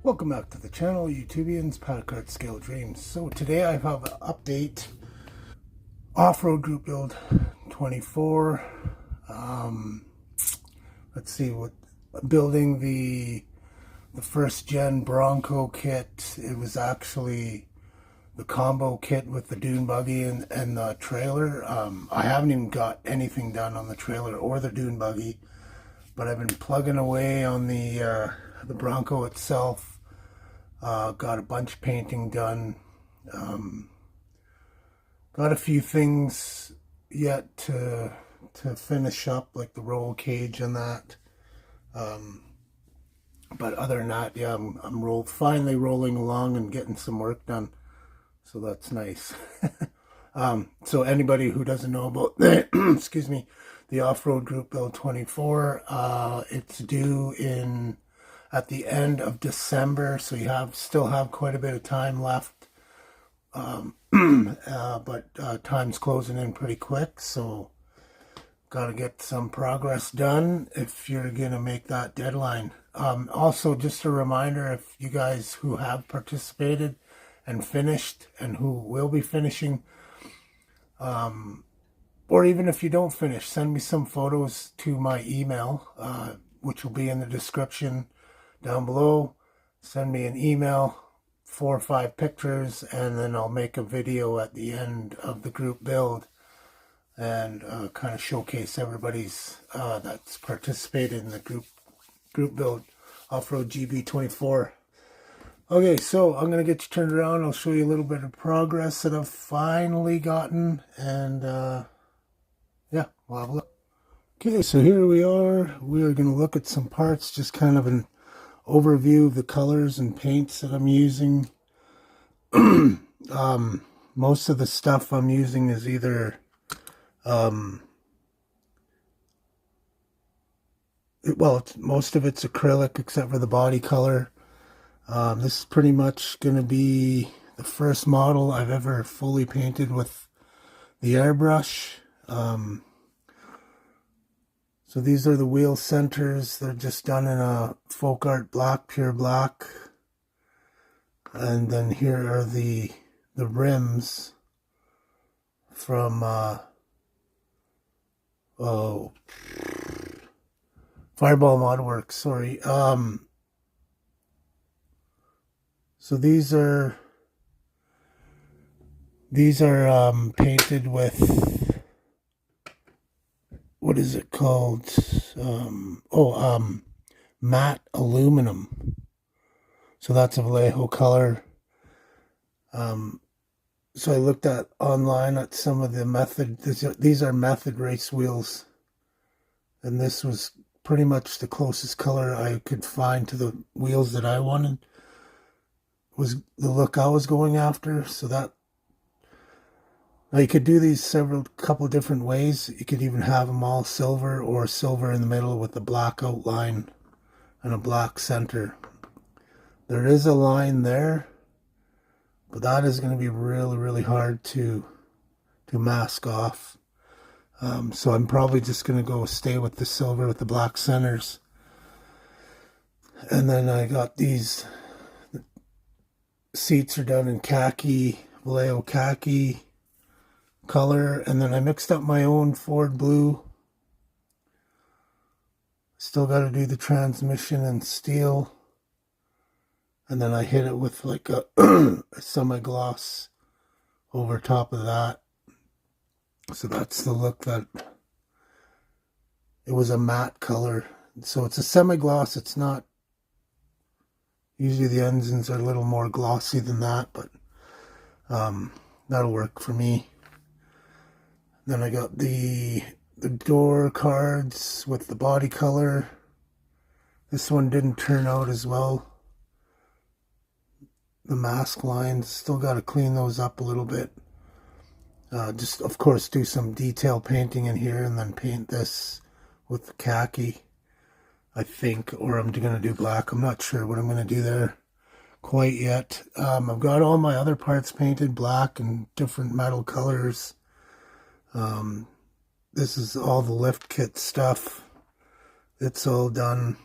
Welcome back to the channel, YouTubians, Paddle Kart Scale Dreams. So today I have an update, off-road group build 24. Let's see, what building the first gen Bronco kit. It was actually the combo kit with the dune buggy and the trailer. I haven't even got anything done on the trailer or the dune buggy, but I've been plugging away on the Bronco itself. Got a bunch of painting done. Got a few things yet to finish up, like the roll cage and that. But other than that, yeah, I'm finally rolling along and getting some work done. So that's nice. So anybody who doesn't know about the, excuse me, the off-road group build 24, it's due at the end of December, so you still have quite a bit of time left, but time's closing in pretty quick, so got to get some progress done if you're gonna make that deadline. Also, just a reminder, if you guys who have participated and finished and who will be finishing, or even if you don't finish, send me some photos to my email, which will be in the description down below. Send me an email, 4 or 5 pictures, and then I'll make a video at the end of the group build and kind of showcase everybody's that's participated in the group build off-road GB24. Okay, so I'm gonna get you turned around. I'll show you a little bit of progress that I've finally gotten, and yeah, we'll have a look. Okay, so here we are. We are gonna look at some parts, just kind of an overview of the colors and paints that I'm using. Most of the stuff I'm using is either most of it's acrylic except for the body color. This is pretty much going to be the first model I've ever fully painted with the airbrush. So these are the wheel centers. They're just done in a folk art black, pure black. And then here are the rims from Fireball Modworks, sorry. So these are painted with, what is it called? Matte aluminum. So that's a Vallejo color. So I looked at online at some of the method. These are method race wheels, and this was pretty much the closest color I could find to the wheels that I wanted. Was the look I was going after. So that, now you could do these couple different ways. You could even have them all silver, or silver in the middle with a black outline and a black center. There is a line there, but that is going to be really, really hard to mask off. So I'm probably just going to stay with the silver with the black centers. And then I got these seats are done in khaki, Vallejo khaki color, and then I mixed up my own Ford blue. Still got to do the transmission in steel, and then I hit it with like a, a semi-gloss over top of that. So that's the look. That it was a matte color, so it's a semi-gloss. It's not, usually the engines are a little more glossy than that, but that'll work for me. Then I got the door cards with the body color. This one didn't turn out as well. The mask lines, still got to clean those up a little bit. Just, of course, do some detail painting in here and then paint this with the khaki, I think, or I'm going to do black. I'm not sure what I'm going to do there quite yet. I've got all my other parts painted black and different metal colors. This is all the lift kit stuff. It's all done.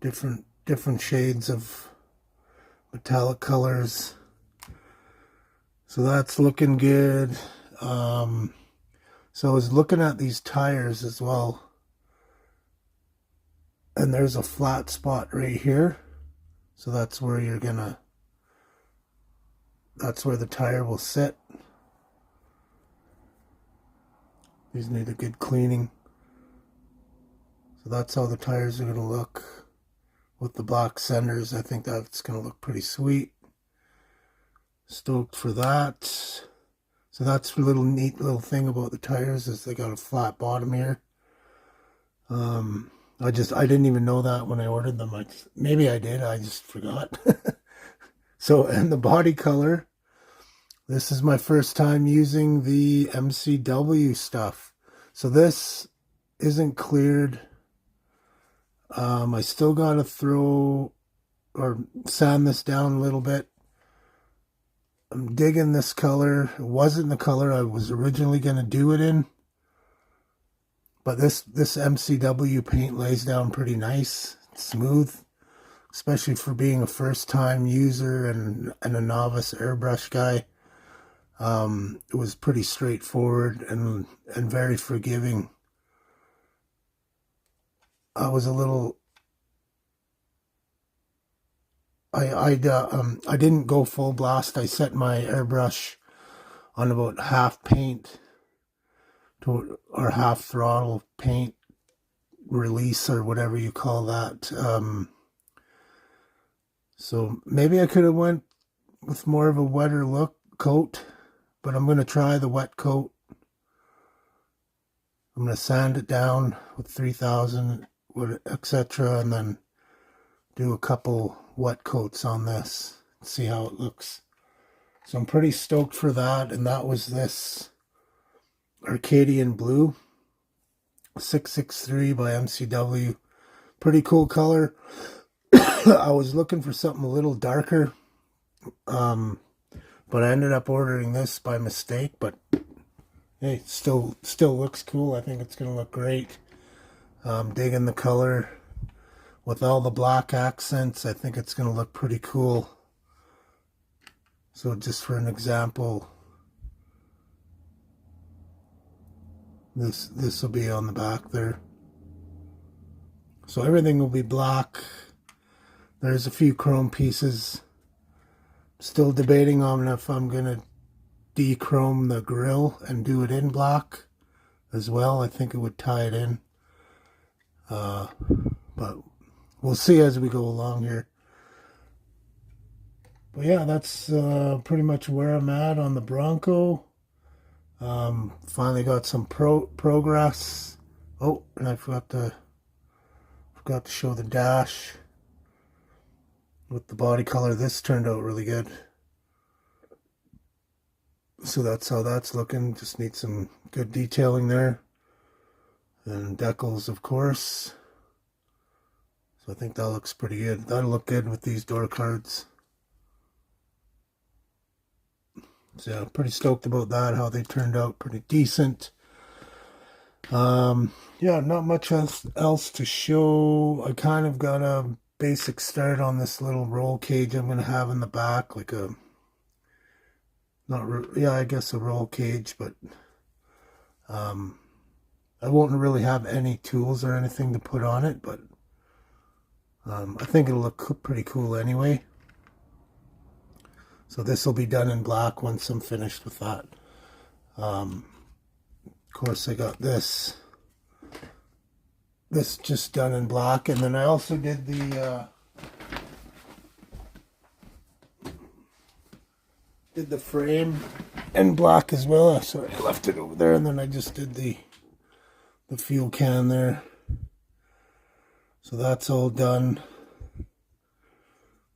Different shades of metallic colors. So that's looking good. So I was looking at these tires as well. And there's a flat spot right here. So that's where that's where the tire will sit. These need a good cleaning. So that's how the tires are going to look with the black centers. I think that's going to look pretty sweet. Stoked for that. So that's a neat little thing about the tires is they got a flat bottom here. I didn't even know that when I ordered them. Maybe I did, I just forgot. So, and the body color, this is my first time using the MCW stuff. So this isn't cleared. I still got to throw or sand this down a little bit. I'm digging this color. It wasn't the color I was originally going to do it in. But this MCW paint lays down pretty nice. It's smooth. Especially for being a first time user and a novice airbrush guy. It was pretty straightforward and very forgiving. I was a little... I didn't go full blast. I set my airbrush on about half paint or half throttle paint release or whatever you call that. So maybe I could have went with more of a wetter coat, but I'm going to try the wet coat. I'm going to sand it down with 3000, etc., and then do a couple wet coats on this, see how it looks. So I'm pretty stoked for that, and that was this Arcadian Blue 663 by MCW. Pretty cool color. I was looking for something a little darker, but I ended up ordering this by mistake, but hey, still looks cool. I think it's going to look great. Digging the color. With all the black accents, I think it's going to look pretty cool. So just for an example, this will be on the back there. So everything will be black. There's a few chrome pieces. Still debating on if I'm going to de-chrome the grill and do it in black as well. I think it would tie it in. But we'll see as we go along here. But yeah, that's pretty much where I'm at on the Bronco. Finally got some progress. Oh, and I forgot to show the dash with the body color. This turned out really good. So that's how that's looking. Just need some good detailing there. And decals, of course. So I think that looks pretty good. That'll look good with these door cards. So yeah, pretty stoked about that, how they turned out pretty decent. Yeah, not much else to show. I kind of got a basic start on this little roll cage I'm going to have in the back, like a, I guess a roll cage, but I won't really have any tools or anything to put on it, but I think it'll look pretty cool anyway. So this will be done in black once I'm finished with that. Of course, I got this just done in black, and then I also did the frame in black as well. So I left it over there, and then I just did the fuel can there. So that's all done.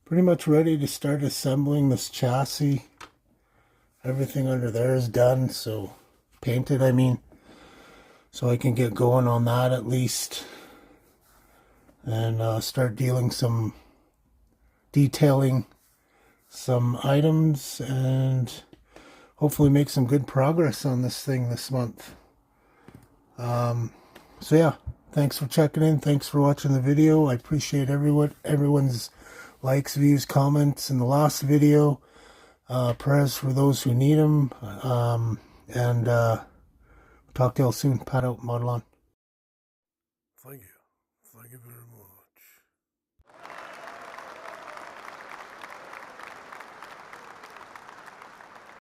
Pretty much ready to start assembling this chassis. Everything under there is done, so painted, I mean. So I can get going on that at least. And start detailing some items, and hopefully make some good progress on this thing this month. So yeah, thanks for checking in. Thanks for watching the video. I appreciate everyone's likes, views, comments in the last video. Prayers for those who need them. And talk to y'all soon. Pat out, Model on. Thank you. Thank you very much.